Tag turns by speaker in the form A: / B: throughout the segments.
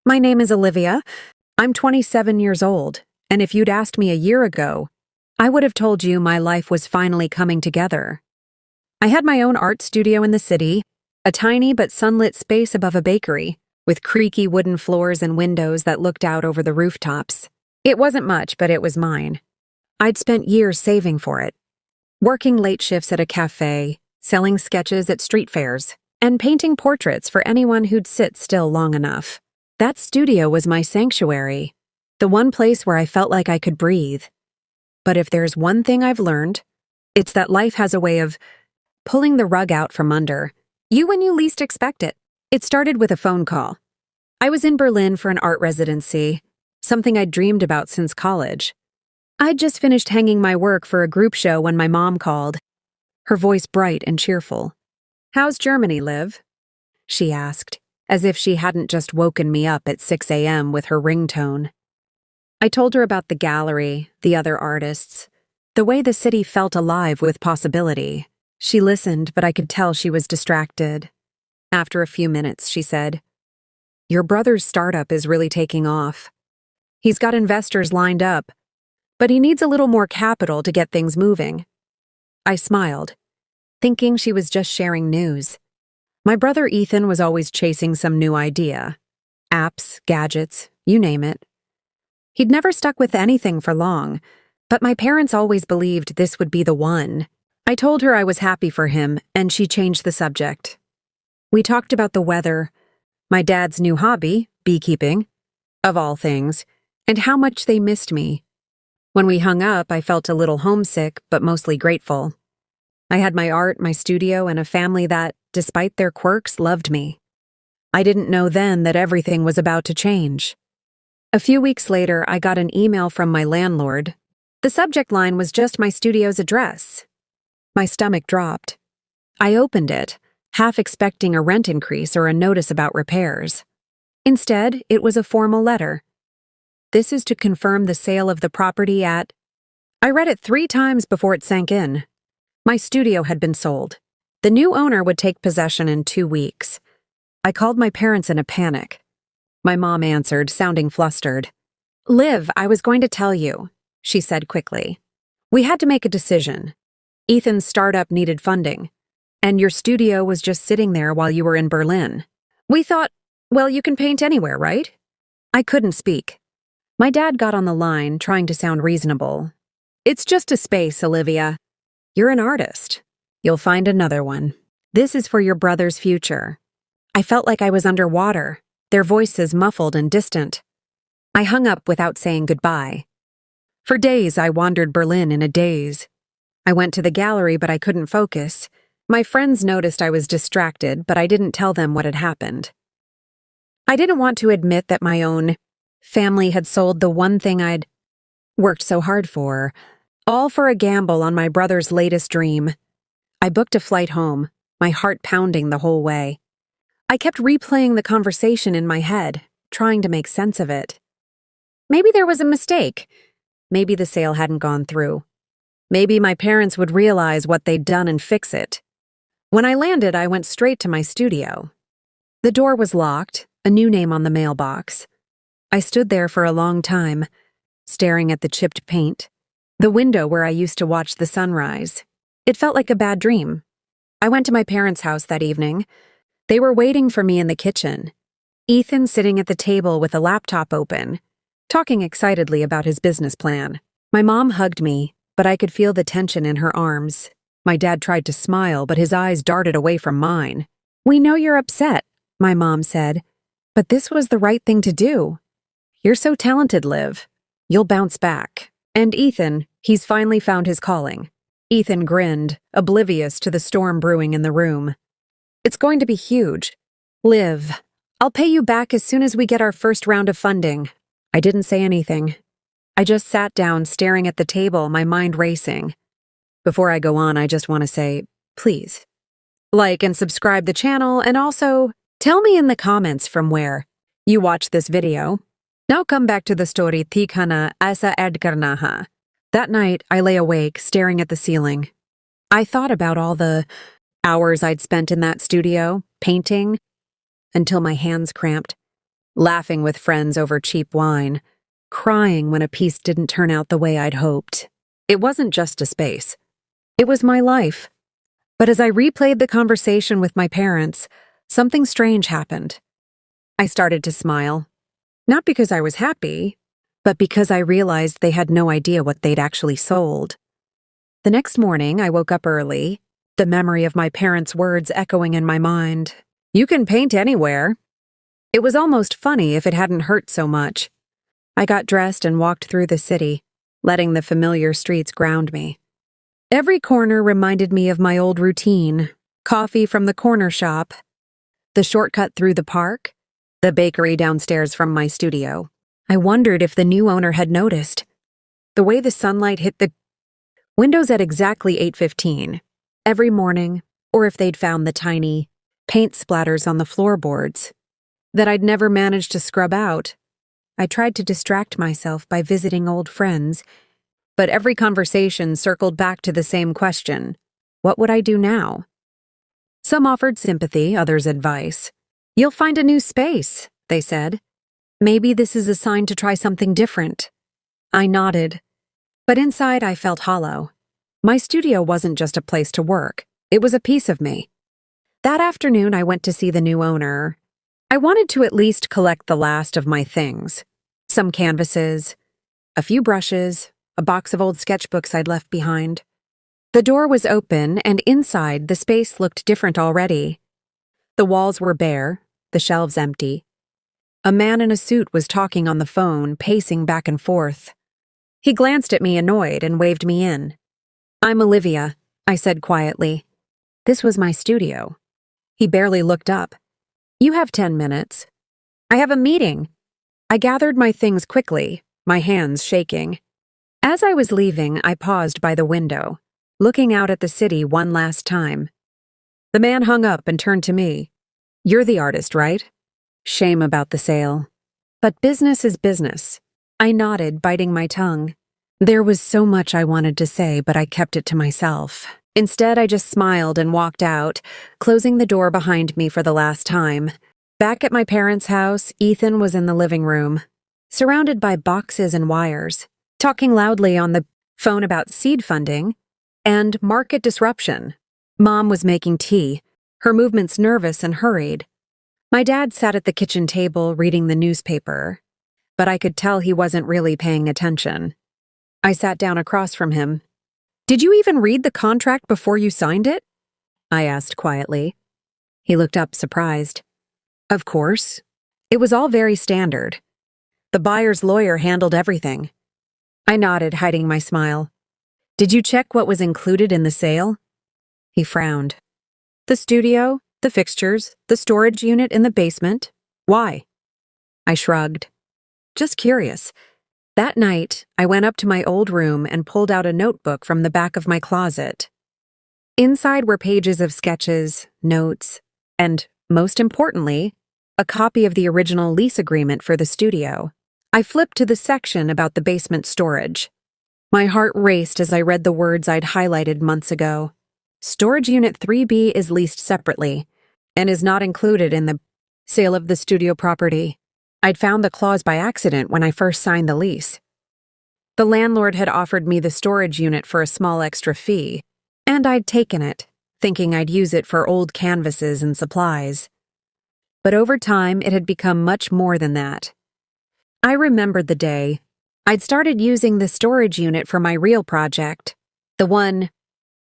A: My name is Olivia. I'm 27 years old, and if you'd asked me a year ago, I would have told you my life was finally coming together. I had my own art studio in the city, a tiny but sunlit space above a bakery, with creaky wooden floors and windows that looked out over the rooftops. It wasn't much, but it was mine. I'd spent years saving for it, working late shifts at a cafe, selling sketches at street fairs, and painting portraits for anyone who'd sit still long enough. That studio was my sanctuary, the one place where I felt like I could breathe. But if there's one thing I've learned, it's that life has a way of pulling the rug out from under you when you least expect it. It started with a phone call. I was in Berlin for an art residency, something I'd dreamed about since college. I'd just finished hanging my work for a group show when my mom called, her voice bright and cheerful. "How's Germany, Liv?" she asked, as if she hadn't just woken me up at 6 a.m. with her ringtone. I told her about the gallery, the other artists, the way the city felt alive with possibility. She listened, but I could tell she was distracted. After a few minutes, she said, "Your brother's startup is really taking off. He's got investors lined up, but he needs a little more capital to get things moving." I smiled, thinking she was just sharing news. My brother Ethan was always chasing some new idea. Apps, gadgets, you name it. He'd never stuck with anything for long, but my parents always believed this would be the one. I told her I was happy for him, and she changed the subject. We talked about the weather, my dad's new hobby, beekeeping, of all things, and how much they missed me. When we hung up, I felt a little homesick, but mostly grateful. I had my art, my studio, and a family that, despite their quirks, loved me. I didn't know then that everything was about to change. A few weeks later, I got an email from my landlord. The subject line was just my studio's address. My stomach dropped. I opened it, half expecting a rent increase or a notice about repairs. Instead, it was a formal letter. "This is to confirm the sale of the property at..." I read it 3 times before it sank in. My studio had been sold. The new owner would take possession in 2 weeks. I called my parents in a panic. My mom answered, sounding flustered. "Liv, I was going to tell you," she said quickly. "We had to make a decision. Ethan's startup needed funding, and your studio was just sitting there while you were in Berlin. We thought, well, you can paint anywhere, right?" I couldn't speak. My dad got on the line, trying to sound reasonable. "It's just a space, Olivia. You're an artist. You'll find another one. This is for your brother's future." I felt like I was underwater, their voices muffled and distant. I hung up without saying goodbye. For days, I wandered Berlin in a daze. I went to the gallery, but I couldn't focus. My friends noticed I was distracted, but I didn't tell them what had happened. I didn't want to admit that my own family had sold the one thing I'd worked so hard for, all for a gamble on my brother's latest dream. I booked a flight home, my heart pounding the whole way. I kept replaying the conversation in my head, trying to make sense of it. Maybe there was a mistake. Maybe the sale hadn't gone through. Maybe my parents would realize what they'd done and fix it. When I landed, I went straight to my studio. The door was locked, a new name on the mailbox. I stood there for a long time, staring at the chipped paint, the window where I used to watch the sunrise. It felt like a bad dream. I went to my parents' house that evening. They were waiting for me in the kitchen. Ethan sitting at the table with a laptop open, talking excitedly about his business plan. My mom hugged me, but I could feel the tension in her arms. My dad tried to smile, but his eyes darted away from mine. "We know you're upset," my mom said, "but this was the right thing to do. You're so talented, Liv. You'll bounce back." And Ethan, he's finally found his calling. Ethan grinned, oblivious to the storm brewing in the room. "It's going to be huge. Liv, I'll pay you back as soon as we get our first round of funding." I didn't say anything. I just sat down staring at the table, my mind racing. Before I go on, I just want to say, please, like and subscribe the channel, and also tell me in the comments from where you watched this video. Now come back to the story Tikana Asa Edgarnaha. That night, I lay awake, staring at the ceiling. I thought about all the hours I'd spent in that studio, painting, until my hands cramped. laughing with friends over cheap wine, crying when a piece didn't turn out the way I'd hoped. It wasn't just a space. It was my life. But as I replayed the conversation with my parents, something strange happened. I started to smile, not because I was happy, but because I realized they had no idea what they'd actually sold. The next morning, I woke up early, the memory of my parents' words echoing in my mind. "You can paint anywhere." It was almost funny if it hadn't hurt so much. I got dressed and walked through the city, letting the familiar streets ground me. Every corner reminded me of my old routine: coffee from the corner shop, the shortcut through the park, the bakery downstairs from my studio. I wondered if the new owner had noticed the way the sunlight hit the windows at exactly 8:15 every morning, or if they'd found the tiny paint splatters on the floorboards that I'd never managed to scrub out. I tried to distract myself by visiting old friends, but every conversation circled back to the same question: what would I do now? Some offered sympathy, others advice. "You'll find a new space," they said. "Maybe this is a sign to try something different." I nodded, but inside I felt hollow. My studio wasn't just a place to work, it was a piece of me. That afternoon I went to see the new owner. I wanted to at least collect the last of my things. Some canvases, a few brushes, a box of old sketchbooks I'd left behind. The door was open, and inside the space looked different already. The walls were bare, the shelves empty. A man in a suit was talking on the phone, pacing back and forth. He glanced at me annoyed and waved me in. "I'm Olivia," I said quietly. This was my studio. He barely looked up. "You have 10 minutes. "I have a meeting." I gathered my things quickly, my hands shaking. As I was leaving, I paused by the window, looking out at the city one last time. The man hung up and turned to me. "You're the artist, right?" Shame about the sale. But business is business. I nodded, biting my tongue. There was so much I wanted to say, but I kept it to myself. Instead, I just smiled and walked out, closing the door behind me for the last time. Back at my parents' house, Ethan was in the living room, surrounded by boxes and wires, talking loudly on the phone about seed funding and market disruption. Mom was making tea, her movements nervous and hurried. My dad sat at the kitchen table reading the newspaper, but I could tell he wasn't really paying attention. I sat down across from him. "Did you even read the contract before you signed it?" I asked quietly. He looked up, surprised. "Of course. It was all very standard. The buyer's lawyer handled everything." I nodded, hiding my smile. "Did you check what was included in the sale?" He frowned. "The studio, the fixtures, the storage unit in the basement. Why?" I shrugged. "Just curious." That night, I went up to my old room and pulled out a notebook from the back of my closet. Inside were pages of sketches, notes, and, most importantly, a copy of the original lease agreement for the studio. I flipped to the section about the basement storage. My heart raced as I read the words I'd highlighted months ago. Storage Unit 3B is leased separately and is not included in the sale of the studio property. I'd found the clause by accident when I first signed the lease. The landlord had offered me the storage unit for a small extra fee, and I'd taken it, thinking I'd use it for old canvases and supplies. But over time, it had become much more than that. I remembered the day I'd started using the storage unit for my real project, the one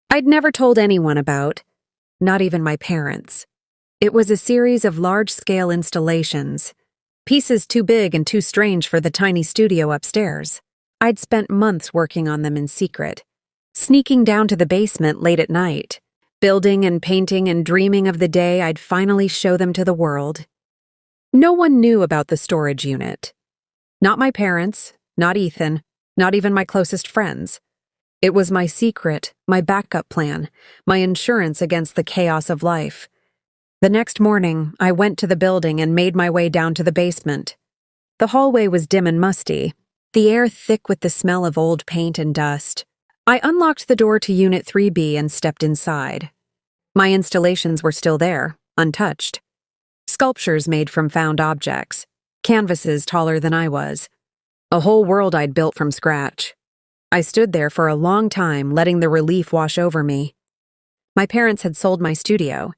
A: I'd never told anyone about, not even my parents. It was a series of large-scale installations, pieces too big and too strange for the tiny studio upstairs. I'd spent months working on them in secret, sneaking down to the basement late at night, building and painting and dreaming of the day I'd finally show them to the world. No one knew about the storage unit. Not my parents, not Ethan, not even my closest friends. It was my secret, my backup plan, my insurance against the chaos of life. The next morning, I went to the building and made my way down to the basement. The hallway was dim and musty, the air thick with the smell of old paint and dust. I unlocked the door to Unit 3B and stepped inside. My installations were still there, untouched. Sculptures made from found objects, canvases taller than I was, a whole world I'd built from scratch. I stood there for a long time, letting the relief wash over me. My parents had sold my studio,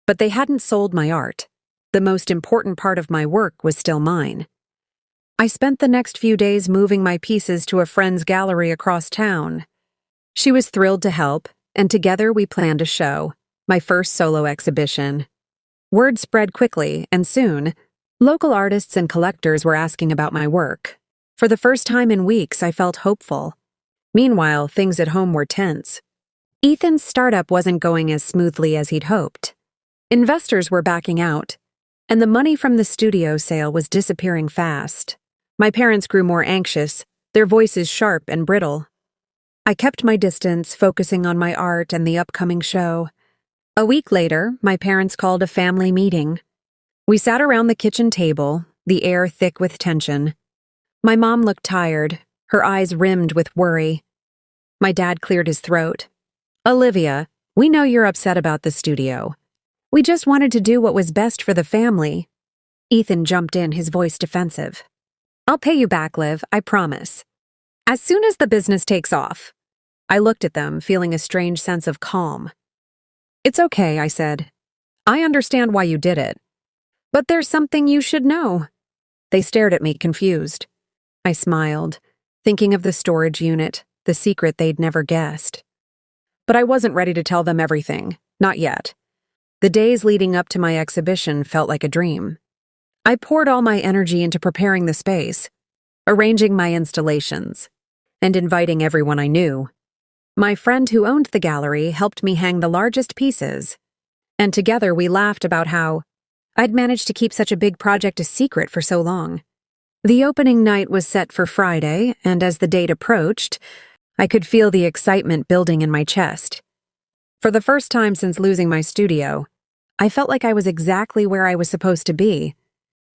A: but they hadn't sold my art. The most important part of my work was still mine. I spent the next few days moving my pieces to a friend's gallery across town. She was thrilled to help, and together we planned a show, my first solo exhibition. Word spread quickly, and soon, local artists and collectors were asking about my work. For the first time in weeks, I felt hopeful. Meanwhile, things at home were tense. Ethan's startup wasn't going as smoothly as he'd hoped. Investors were backing out, and the money from the studio sale was disappearing fast. My parents grew more anxious, their voices sharp and brittle. I kept my distance, focusing on my art and the upcoming show. A week later, my parents called a family meeting. We sat around the kitchen table, the air thick with tension. My mom looked tired, her eyes rimmed with worry. My dad cleared his throat. "Olivia, we know you're upset about the studio. We just wanted to do what was best for the family." Ethan jumped in, his voice defensive. "I'll pay you back, Liv, I promise. As soon as the business takes off." I looked at them, feeling a strange sense of calm. "It's okay," I said. "I understand why you did it. But there's something you should know." They stared at me, confused. I smiled, thinking of the storage unit, the secret they'd never guessed. But I wasn't ready to tell them everything, not yet. The days leading up to my exhibition felt like a dream. I poured all my energy into preparing the space, arranging my installations, and inviting everyone I knew. My friend who owned the gallery helped me hang the largest pieces, and together we laughed about how I'd managed to keep such a big project a secret for so long. The opening night was set for Friday, and as the date approached, I could feel the excitement building in my chest. For the first time since losing my studio, I felt like I was exactly where I was supposed to be.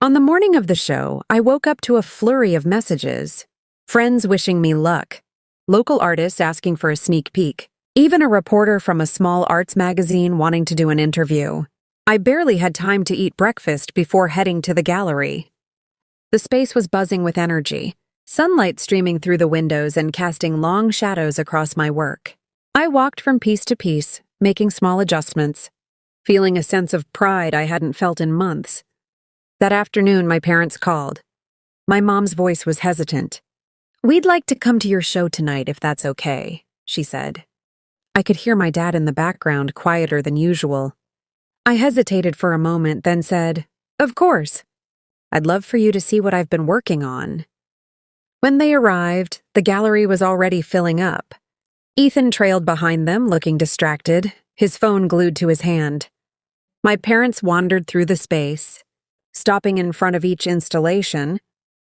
A: On the morning of the show, I woke up to a flurry of messages. Friends wishing me luck, local artists asking for a sneak peek, even a reporter from a small arts magazine wanting to do an interview. I barely had time to eat breakfast before heading to the gallery. The space was buzzing with energy, sunlight streaming through the windows and casting long shadows across my work. I walked from piece to piece, making small adjustments, feeling a sense of pride I hadn't felt in months. That afternoon, my parents called. My mom's voice was hesitant. "We'd like to come to your show tonight if that's okay," she said. I could hear my dad in the background, quieter than usual. I hesitated for a moment, then said, "Of course. I'd love for you to see what I've been working on." When they arrived, the gallery was already filling up. Ethan trailed behind them, looking distracted, his phone glued to his hand. My parents wandered through the space, stopping in front of each installation,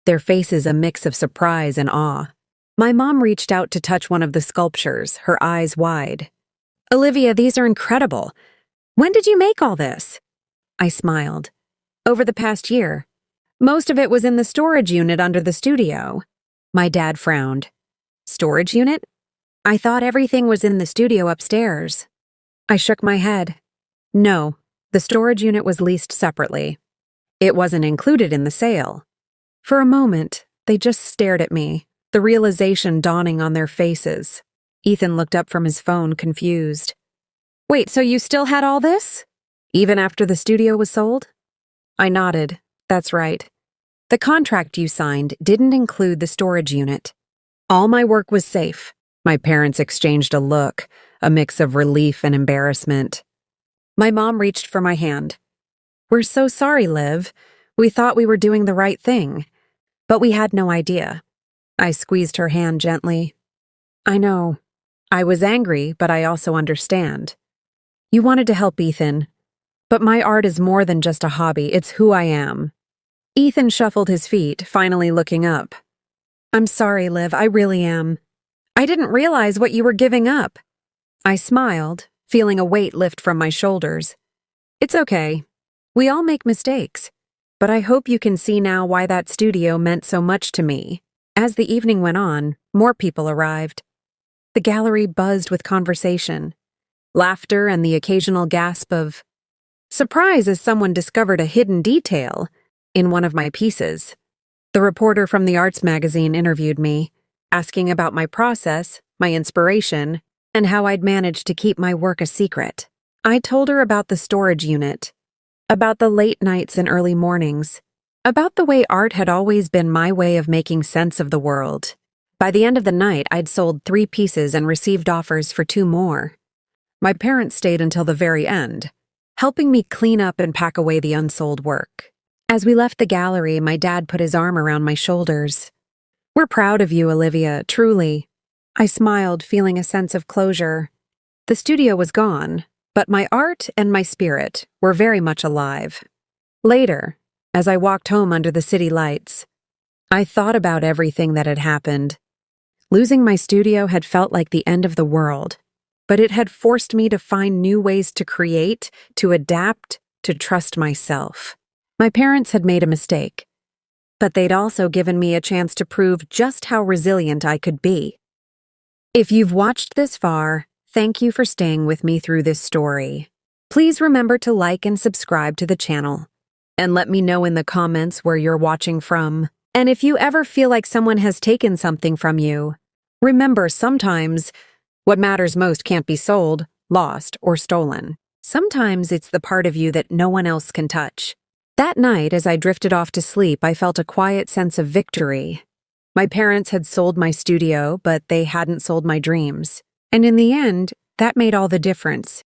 A: their faces a mix of surprise and awe. My mom reached out to touch one of the sculptures, her eyes wide. "Olivia, these are incredible. When did you make all this?" I smiled. "Over the past year. Most of it was in the storage unit under the studio." My dad frowned. "Storage unit? I thought everything was in the studio upstairs." I shook my head. "No, the storage unit was leased separately. It wasn't included in the sale." For a moment, they just stared at me, the realization dawning on their faces. Ethan looked up from his phone, confused. "Wait, so you still had all this? Even after the studio was sold?" I nodded. "That's right. The contract you signed didn't include the storage unit. All my work was safe." My parents exchanged a look, a mix of relief and embarrassment. My mom reached for my hand. "We're so sorry, Liv. We thought we were doing the right thing, but we had no idea." I squeezed her hand gently. "I know. I was angry, but I also understand. You wanted to help Ethan, but my art is more than just a hobby, it's who I am." Ethan shuffled his feet, finally looking up. "I'm sorry, Liv, I really am. I didn't realize what you were giving up." I smiled, feeling a weight lift from my shoulders. "It's okay. We all make mistakes, but I hope you can see now why that studio meant so much to me." As the evening went on, more people arrived. The gallery buzzed with conversation, laughter, and the occasional gasp of surprise as someone discovered a hidden detail. in one of my pieces. The reporter from the arts magazine interviewed me, asking about my process, my inspiration, and how I'd managed to keep my work a secret. I told her about the storage unit, about the late nights and early mornings, about the way art had always been my way of making sense of the world. By the end of the night, I'd sold 3 pieces and received offers for 2 more. My parents stayed until the very end, helping me clean up and pack away the unsold work. As we left the gallery, my dad put his arm around my shoulders. "We're proud of you, Olivia, truly." I smiled, feeling a sense of closure. The studio was gone, but my art and my spirit were very much alive. Later, as I walked home under the city lights, I thought about everything that had happened. Losing my studio had felt like the end of the world, but it had forced me to find new ways to create, to adapt, to trust myself. My parents had made a mistake, but they'd also given me a chance to prove just how resilient I could be. If you've watched this far, thank you for staying with me through this story. Please remember to like and subscribe to the channel, and let me know in the comments where you're watching from. And if you ever feel like someone has taken something from you, remember sometimes what matters most can't be sold, lost, or stolen. Sometimes it's the part of you that no one else can touch. That night, as I drifted off to sleep, I felt a quiet sense of victory. My parents had sold my studio, but they hadn't sold my dreams. And in the end, that made all the difference.